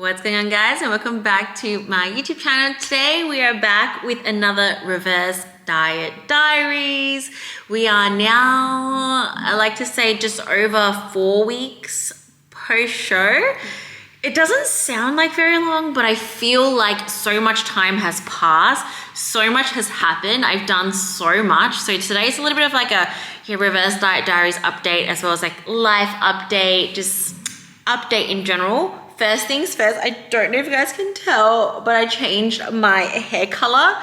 What's going on, guys, and welcome back to my YouTube channel. Today we are back with another reverse diet diaries. We are now, I like to say, just over 4 weeks post show. It doesn't sound like very long, but I feel like so much time has passed. So much has happened. I've done so much. So today is a little bit of like a reverse diet diaries update, as well as like life update, just update in general. First things first, I don't know if you guys can tell, but I changed my hair color.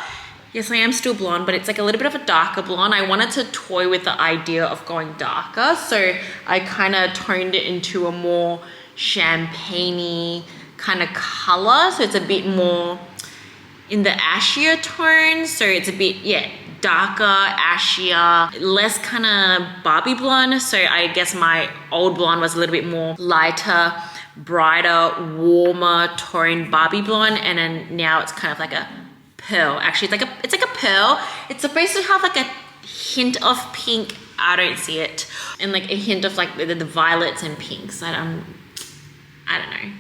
Yes, I am still blonde, but it's like a little bit of a darker blonde. I wanted to toy with the idea of going darker, so I kind of toned it into a more champagne-y kind of color. So it's a bit more in the ashier tone. So it's a bit, darker, ashier, less kind of Barbie blonde. So I guess my old blonde was a little bit more lighter, brighter, warmer toned Barbie blonde, and then now it's kind of like a pearl. Actually, it's like a pearl. It's supposed to have like a hint of pink. I don't see it, and like a hint of like the violets and pinks. I don't know.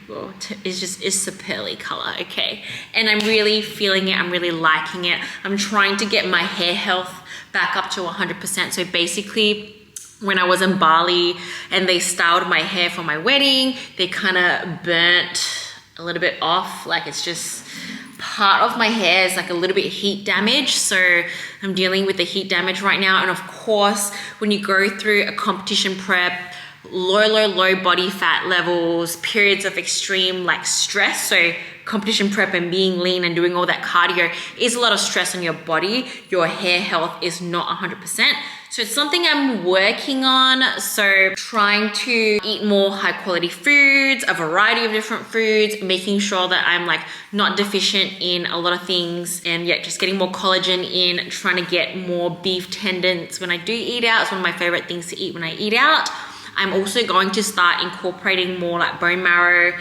Well, it's a pearly color, okay? And I'm really feeling it. I'm really liking it. I'm trying to get my hair health back up to 100%. So basically, when I was in Bali and they styled my hair for my wedding, they kind of burnt a little bit off. Like, it's just part of my hair is like a little bit heat damage. So I'm dealing with the heat damage right now. And of course, when you go through a competition prep, low body fat levels, periods of extreme like stress, so competition prep and being lean and doing all that cardio is a lot of stress on your body. Your hair health is not 100%. So it's something I'm working on. So trying to eat more high quality foods, a variety of different foods, making sure that I'm like not deficient in a lot of things, and just getting more collagen in, trying to get more beef tendons when I do eat out. It's one of my favorite things to eat when I eat out. I'm also going to start incorporating more like bone marrow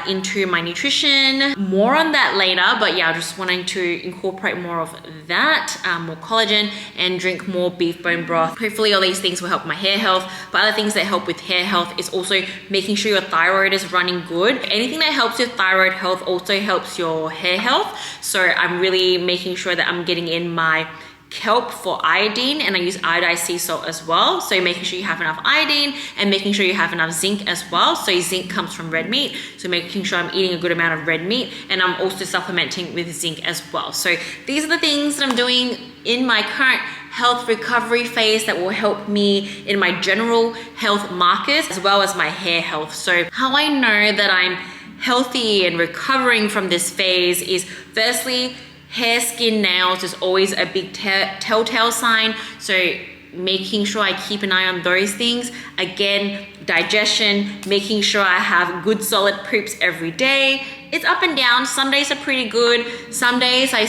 into my nutrition. More on that later, but I'm just wanting to incorporate more of that, more collagen, and drink more beef bone broth. Hopefully all these things will help my hair health. But other things that help with hair health is also making sure your thyroid is running good. Anything that helps your thyroid health also helps your hair health. So I'm really making sure that I'm getting in my kelp for iodine, and I use iodized sea salt as well. So making sure you have enough iodine and making sure you have enough zinc as well. So zinc comes from red meat, so making sure I'm eating a good amount of red meat, and I'm also supplementing with zinc as well. So these are the things that I'm doing in my current health recovery phase that will help me in my general health markers as well as my hair health. So how I know that I'm healthy and recovering from this phase is, firstly, hair, skin, nails is always a big telltale sign. So making sure I keep an eye on those things. Again, digestion, making sure I have good solid poops every day. It's up and down. Some days are pretty good. Some days I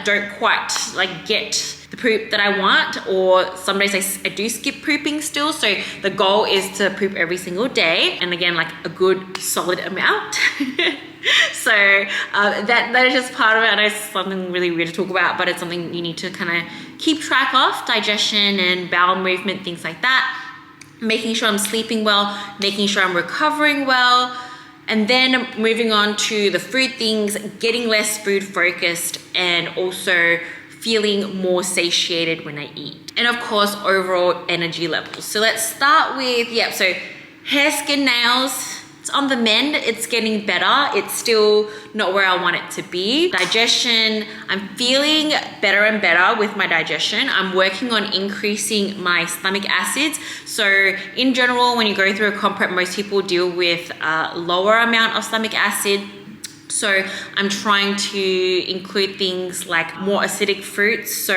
don't quite like get the poop that I want, or some days I do skip pooping still. So the goal is to poop every single day, and again, like a good solid amount. So that is just part of it. I know it's something really weird to talk about, but it's something you need to kind of keep track of: digestion and bowel movement, things like that. Making sure I'm sleeping well, making sure I'm recovering well. And then moving on to the food things, getting less food focused, and also feeling more satiated when I eat. And of course, overall energy levels. So let's start with, so hair, skin, nails. It's on the mend. It's getting better. It's still not where I want it to be. Digestion, I'm feeling better and better with my digestion. I'm working on increasing my stomach acids. So in general, when you go through a comp prep, most people deal with a lower amount of stomach acid. So I'm trying to include things like more acidic fruits, so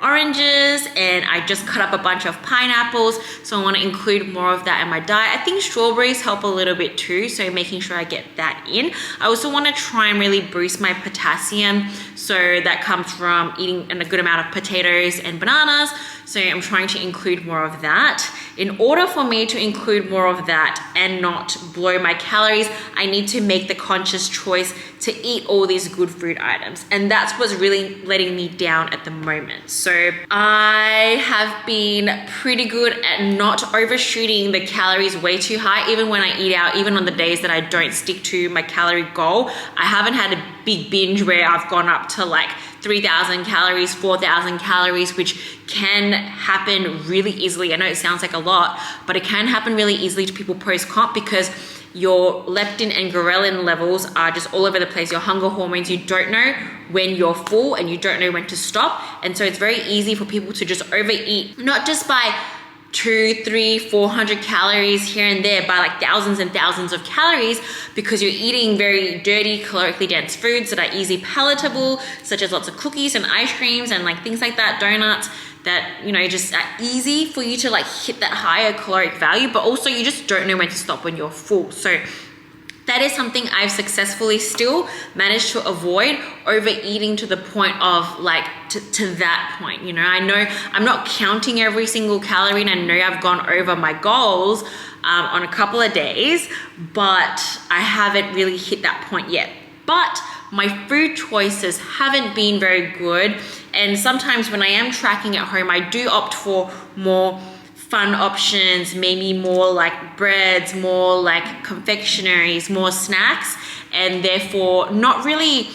oranges, and I just cut up a bunch of pineapples. So I want to include more of that in my diet. I think strawberries help a little bit too, so making sure I get that in. I also want to try and really boost my potassium. So that comes from eating a good amount of potatoes and bananas. So I'm trying to include more of that. In order for me to include more of that and not blow my calories, I need to make the conscious choice to eat all these good food items. And that's what's really letting me down at the moment. So I have been pretty good at not overshooting the calories way too high, even when I eat out, even on the days that I don't stick to my calorie goal. I haven't had a big binge where I've gone up to like 3,000 calories, 4,000 calories, which can happen really easily. I know it sounds like a lot, but it can happen really easily to people post-comp because your leptin and ghrelin levels are just all over the place. Your hunger hormones, you don't know when you're full and you don't know when to stop. And so it's very easy for people to just overeat, not just by 200, 300, 400 calories here and there, by like thousands and thousands of calories, because you're eating very dirty, calorically dense foods that are easy palatable, such as lots of cookies and ice creams and like things like that, donuts, that, you know, just are easy for you to like hit that higher caloric value, but also you just don't know when to stop when you're full. So that is something I've successfully still managed to avoid, overeating to the point of like to that point. You know, I know I'm not counting every single calorie, and I know I've gone over my goals on a couple of days, but I haven't really hit that point yet. But my food choices haven't been very good, and sometimes when I am tracking at home, I do opt for more fun options, maybe more like breads, more like confectionaries, more snacks, and therefore not really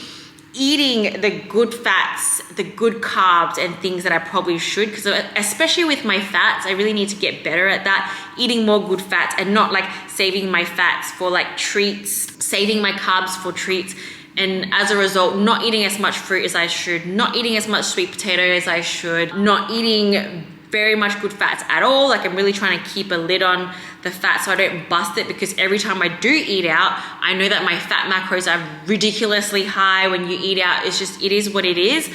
eating the good fats, the good carbs and things that I probably should, because especially with my fats, I really need to get better at that, eating more good fats and not like saving my fats for like treats, saving my carbs for treats. And as a result, not eating as much fruit as I should, not eating as much sweet potato as I should, not eating very much good fats at all. Like I'm really trying to keep a lid on the fat so I don't bust it, because every time I do eat out, I know that my fat macros are ridiculously high when you eat out. It's just, it is what it is.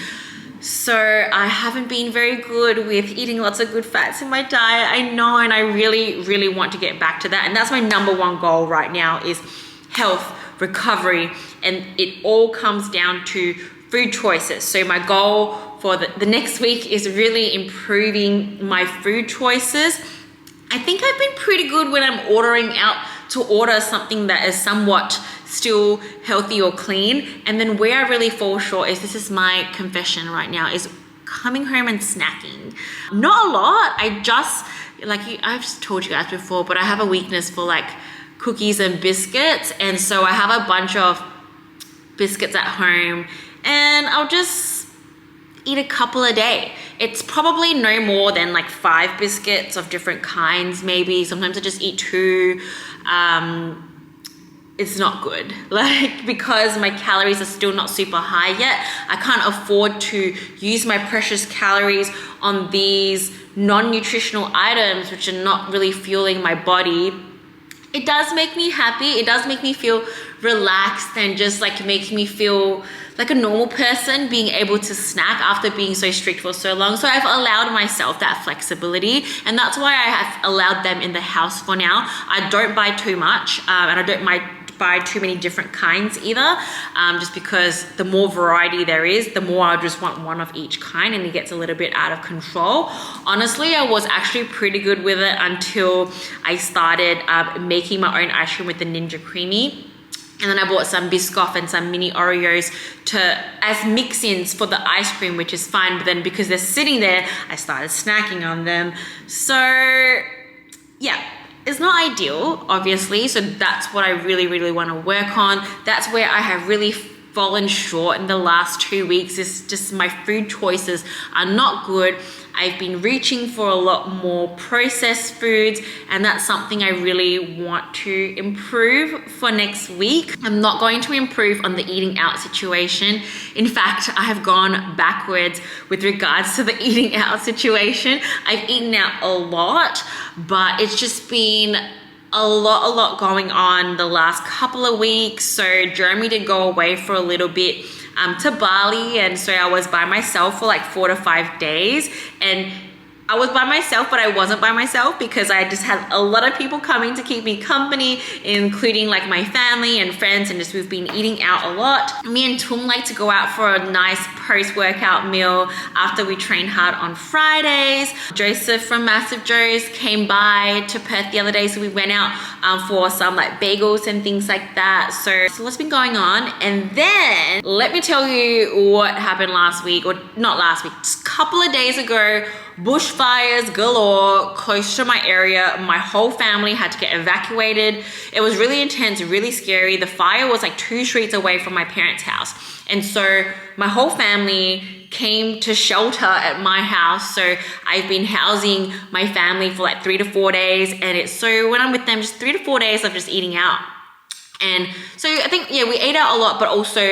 So I haven't been very good with eating lots of good fats in my diet. I know, and I really, really want to get back to that. And that's my number one goal right now, is health, recovery, and it all comes down to food choices. So my goal for the next week is really improving my food choices. I think I've been pretty good when I'm ordering out to order something that is somewhat still healthy or clean. And then where I really fall short is, this is my confession right now, is coming home and snacking. Not a lot. I just, like I've just told you guys before, but I have a weakness for like cookies and biscuits. And so I have a bunch of biscuits at home, and I'll just eat a couple a day. It's probably no more than like 5 biscuits of different kinds, maybe. Sometimes I just eat 2. It's not good, like, because my calories are still not super high yet. I can't afford to use my precious calories on these non-nutritional items, which are not really fueling my body. It does make me happy. It does make me feel relaxed, and just like make me feel like a normal person, being able to snack after being so strict for so long. So I've allowed myself that flexibility, and that's why I have allowed them in the house for now. I don't buy too much, and I don't buy too many different kinds either, just because the more variety there is, the more I just want one of each kind, and it gets a little bit out of control. Honestly, I was actually pretty good with it until I started making my own ice cream with the Ninja Creamy. And then I bought some Biscoff and some mini Oreos as mix-ins for the ice cream, which is fine. But then because they're sitting there, I started snacking on them. So yeah, it's not ideal, obviously. So that's what I really, really want to work on. That's where I have really fallen short in the last 2 weeks. Is just my food choices are not good. I've been reaching for a lot more processed foods, and that's something I really want to improve for next week. I'm not going to improve on the eating out situation. In fact, I have gone backwards with regards to the eating out situation. I've eaten out a lot, but it's just been a lot going on the last couple of weeks. So Jeremy did go away for a little bit to Bali, and so I was by myself for like 4 to 5 days, and I was by myself, but I wasn't by myself because I just had a lot of people coming to keep me company, including like my family and friends, and just we've been eating out a lot. Me and Tum like to go out for a nice post-workout meal after we train hard on Fridays. Joseph from Massive Joe's came by to Perth the other day, so we went out for some like bagels and things like that. So what's been going on? And then let me tell you what happened last week, or not last week, just a couple of days ago. Bushfires galore close to my area. My whole family had to get evacuated. It was really intense, really scary. The fire was like 2 streets away from my parents' house. And so my whole family came to shelter at my house. So I've been housing my family for like 3 to 4 days. And it's so when I'm with them, just 3 to 4 days of just eating out. And so I think, yeah, we ate out a lot, but also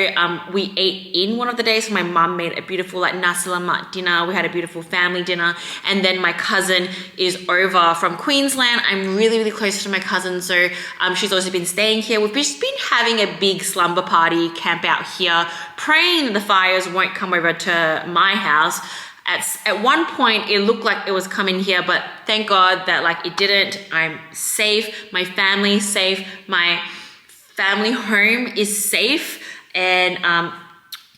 we ate in one of the days. My mum made a beautiful like nasi lemak dinner. We had a beautiful family dinner. And then my cousin is over from Queensland. I'm really, really close to my cousin. So she's also been staying here. We've just been having a big slumber party camp out here, praying that the fires won't come over to my house. At one point, it looked like it was coming here, but thank God that like it didn't. I'm safe. My family's safe. My family home is safe, and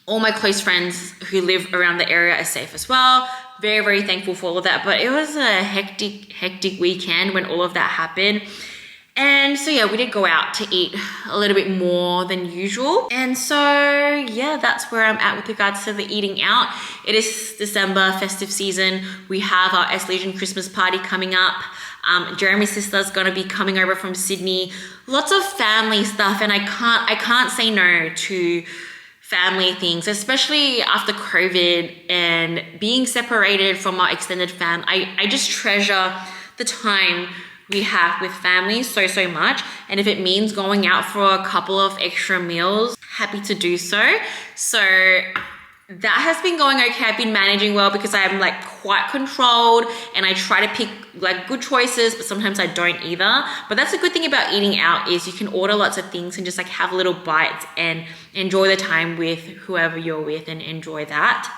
all my close friends who live around the area are safe as well. Very, very thankful for all of that. But it was a hectic weekend when all of that happened. And so yeah, we did go out to eat a little bit more than usual. And so yeah, that's where I'm at with regards to the eating out. It is December, festive season. We have our S Legion Christmas party coming up. Jeremy's sister's gonna be coming over from Sydney. Lots of family stuff, and I can't say no to family things, especially after COVID and being separated from our extended family. I just treasure the time we have with family so much, and if it means going out for a couple of extra meals, happy to do so. So that has been going okay. I've been managing well because I'm like quite controlled, and I try to pick like good choices, but sometimes I don't either. But that's a good thing about eating out, is you can order lots of things and just like have little bites and enjoy the time with whoever you're with and enjoy that.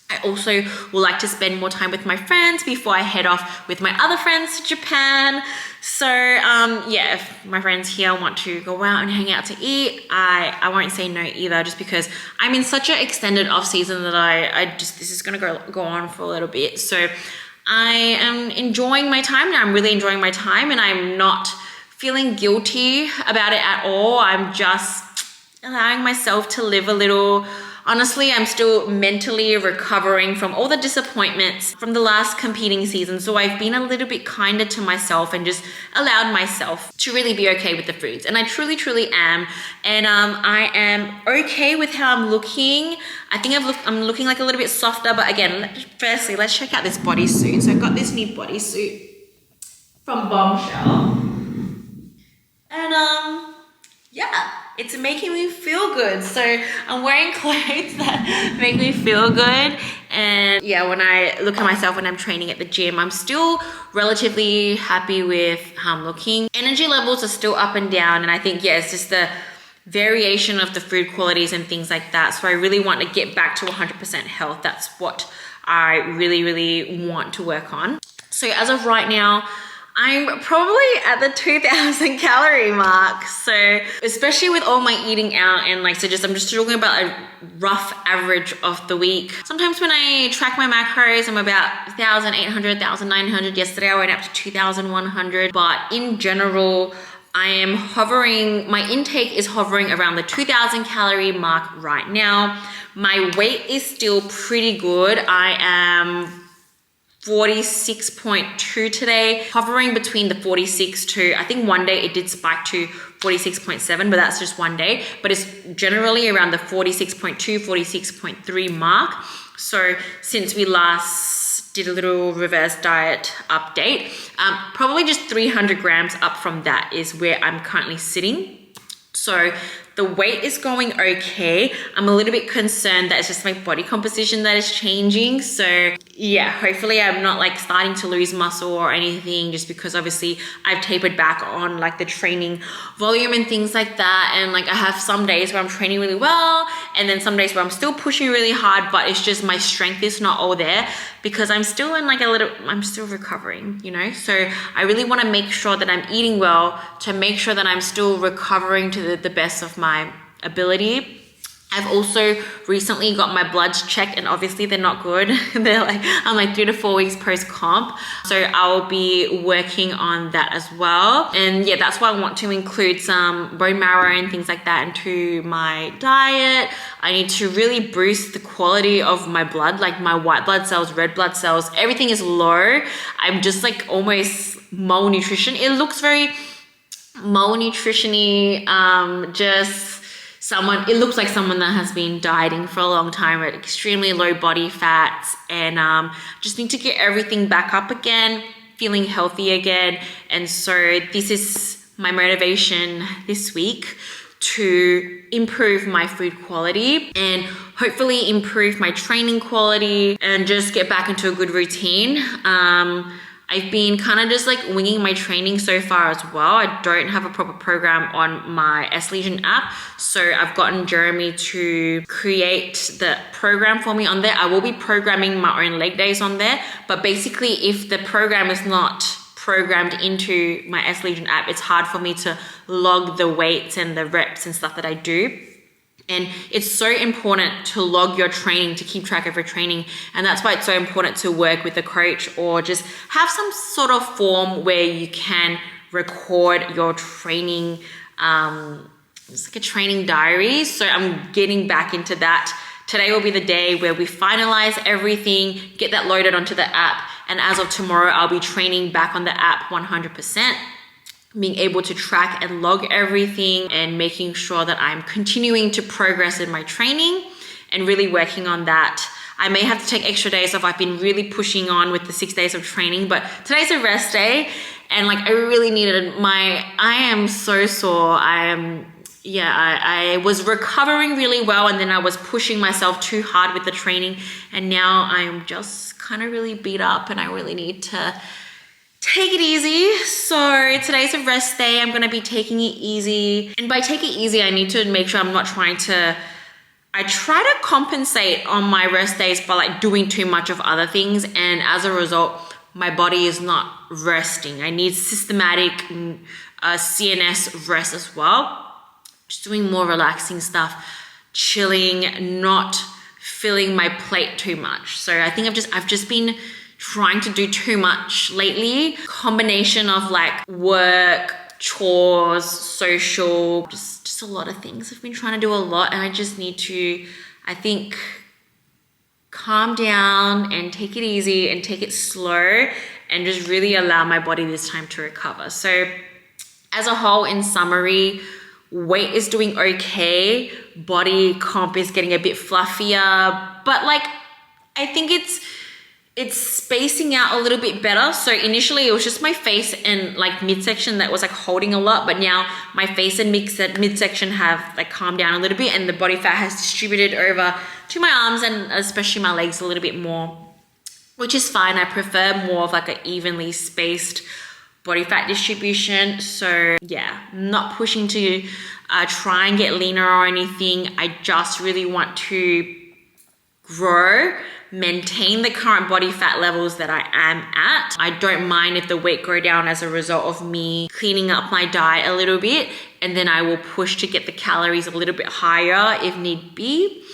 I also would like to spend more time with my friends before I head off with my other friends to Japan. So yeah, if my friends here want to go out and hang out to eat, I won't say no either, just because I'm in such an extended off season that I just, this is gonna go on for a little bit. So I am enjoying my time now. I'm really enjoying my time, and I'm not feeling guilty about it at all. I'm just allowing myself to live a little. Honestly, I'm still mentally recovering from all the disappointments from the last competing season. So I've been a little bit kinder to myself and just allowed myself to really be okay with the foods. And I truly, truly am. And I am okay with how I'm looking. I think I'm looking like a little bit softer. But again, firstly, let's check out this bodysuit. So I got this new bodysuit from Bombshell. And yeah, it's making me feel good. So I'm wearing clothes that make me feel good. And yeah, when I look at myself when I'm training at the gym, I'm still relatively happy with how I'm looking. Energy levels are still up and down. And I think, yeah, it's just the variation of the food qualities and things like that. So I really want to get back to 100% health. That's what I really, really want to work on. So as of right now, I'm probably at the 2,000 calorie mark. So especially with all my eating out, and like, so I'm just talking about a rough average of the week. Sometimes when I track my macros, I'm about 1,800, 1,900. Yesterday I went up to 2,100. But in general, I am hovering, my intake is hovering around the 2,000 calorie mark right now. My weight is still pretty good. I am 46.2 today, hovering between the 46 to, I think one day it did spike to 46.7, but that's just one day. But it's generally around the 46.2, 46.3 mark. So since we last did a little reverse diet update, probably just 300 grams up from that is where I'm currently sitting. So the weight is going okay. I'm a little bit concerned that it's just my body composition that is changing. So yeah, hopefully I'm not like starting to lose muscle or anything, just because obviously I've tapered back on like the training volume and things like that. And like I have some days where I'm training really well, and then some days where I'm still pushing really hard, but it's just my strength is not all there because I'm still in like I'm still recovering, you know? So I really want to make sure that I'm eating well to make sure that I'm still recovering to the best of my ability. I've also recently got my bloods checked, and obviously they're not good. I'm like 3 to 4 weeks post-comp. So I'll be working on that as well. And yeah, that's why I want to include some bone marrow and things like that into my diet. I need to really boost the quality of my blood, like my white blood cells, red blood cells, everything is low. I'm just like almost malnutrition. It looks very malnutrition-y, it looks like someone that has been dieting for a long time at extremely low body fats, and just need to get everything back up again, feeling healthy again. And so this is my motivation this week, to improve my food quality and hopefully improve my training quality and just get back into a good routine. I've been kind of just like winging my training so far as well. I don't have a proper program on my S-Legion app. So I've gotten Jeremy to create the program for me on there. I will be programming my own leg days on there. But basically, if the program is not programmed into my S-Legion app, it's hard for me to log the weights and the reps and stuff that I do. And it's so important to log your training, to keep track of your training. And that's why it's so important to work with a coach or just have some sort of form where you can record your training. It's like a training diary. So I'm getting back into that. Today will be the day where we finalize everything, get that loaded onto the app. And as of tomorrow, I'll be training back on the app 100%. Being able to track and log everything and making sure that I'm continuing to progress in my training and really working on that. I may have to take extra days off. I've been really pushing on with the 6 days of training, but today's a rest day, and like I really needed I am so sore. I was recovering really well, and then I was pushing myself too hard with the training, and now I'm just kind of really beat up, and I really need to take it easy. So today's a rest day. I'm going to be taking it easy. And by take it easy, I need to make sure I'm not I try to compensate on my rest days by like doing too much of other things. And as a result, my body is not resting. I need systematic CNS rest as well. Just doing more relaxing stuff, chilling, not filling my plate too much. So I think I've just been trying to do too much lately. Combination of like work, chores, social, just a lot of things. I've been trying to do a lot, and I just need to, I think, calm down and take it easy and take it slow and just really allow my body this time to recover. So as a whole, in summary, weight is doing okay. Body comp is getting a bit fluffier, but like, I think it's spacing out a little bit better. So initially it was just my face and like midsection that was like holding a lot, but now my face and midsection have like calmed down a little bit, and the body fat has distributed over to my arms and especially my legs a little bit more, which is fine. I prefer more of like an evenly spaced body fat distribution. So yeah, not pushing to try and get leaner or anything. I just really want to grow, maintain the current body fat levels that I am at. I don't mind if the weight go down as a result of me cleaning up my diet a little bit, and then I will push to get the calories a little bit higher if need be,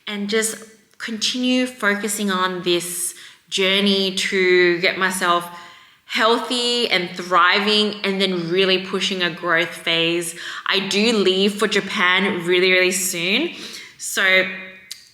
and just continue focusing on this journey to get myself healthy and thriving, and then really pushing a growth phase. I do leave for Japan really, really soon. So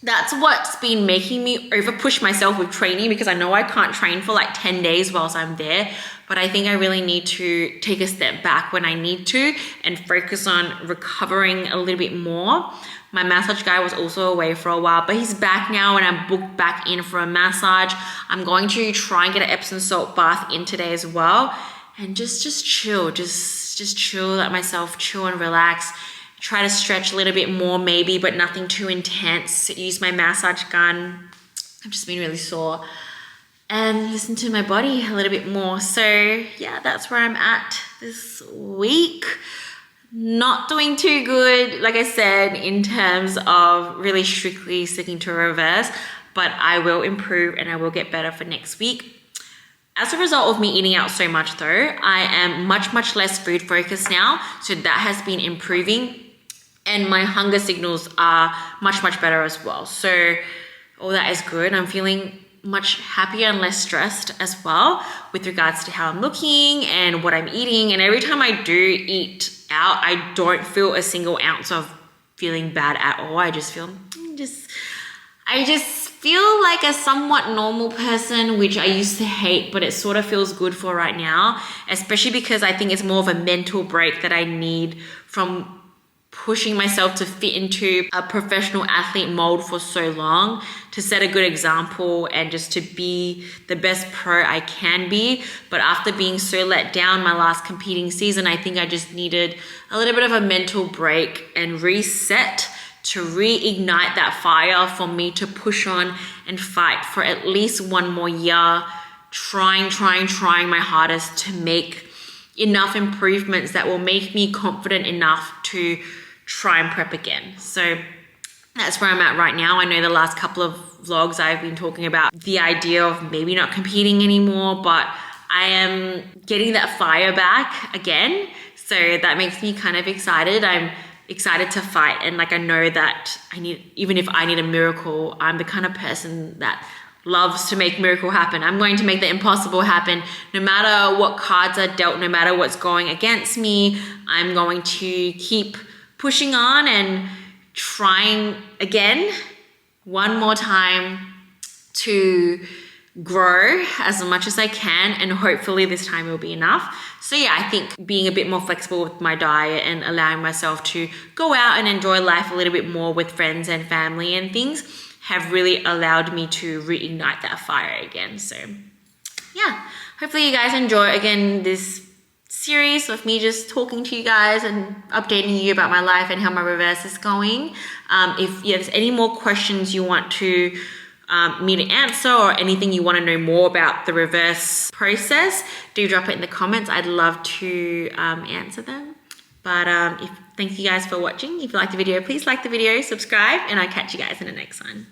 that's what's been making me over push myself with training, because I know I can't train for like 10 days whilst I'm there, but I think I really need to take a step back when I need to and focus on recovering a little bit more. My massage guy was also away for a while, but he's back now, and I'm booked back in for a massage. I'm going to try and get an Epsom salt bath in today as well, and just chill, just chill, let myself chill and relax. Try to stretch a little bit more maybe, but nothing too intense. Use my massage gun. I've just been really sore. and listen to my body a little bit more. So yeah, that's where I'm at this week. Not doing too good, like I said, in terms of really strictly sticking to a reverse, but I will improve and I will get better for next week. As a result of me eating out so much though, I am much less food focused now. So that has been improving, and my hunger signals are much better as well. So all that is good. I'm feeling much happier and less stressed as well with regards to how I'm looking and what I'm eating. And every time I do eat out, I don't feel a single ounce of feeling bad at all. I just feel I just feel like a somewhat normal person, which I used to hate, but it sort of feels good for right now, especially because I think it's more of a mental break that I need from pushing myself to fit into a professional athlete mold for so long, to set a good example and just to be the best pro I can be. But after being so let down my last competing season, I think I just needed a little bit of a mental break and reset to reignite that fire for me to push on and fight for at least one more year, trying my hardest to make enough improvements that will make me confident enough to try and prep again. So that's where I'm at right now. I know the last couple of vlogs I've been talking about the idea of maybe not competing anymore, but I am getting that fire back again. So that makes me kind of excited. I'm excited to fight, and like I know that even if I need a miracle, I'm the kind of person that loves to make miracle happen. I'm going to make the impossible happen. No matter what cards are dealt, no matter what's going against me, I'm going to keep pushing on and trying again one more time to grow as much as I can, and hopefully this time will be enough. So yeah, I think being a bit more flexible with my diet and allowing myself to go out and enjoy life a little bit more with friends and family and things have really allowed me to reignite that fire again. So yeah, hopefully you guys enjoy again this series of me just talking to you guys and updating you about my life and how my reverse is going. If there's any more questions you want to me to answer, or anything you want to know more about the reverse process, do drop it in the comments. I'd love to answer them. But thank you guys for watching. If you like the video, please like the video, subscribe, and I'll catch you guys in the next one.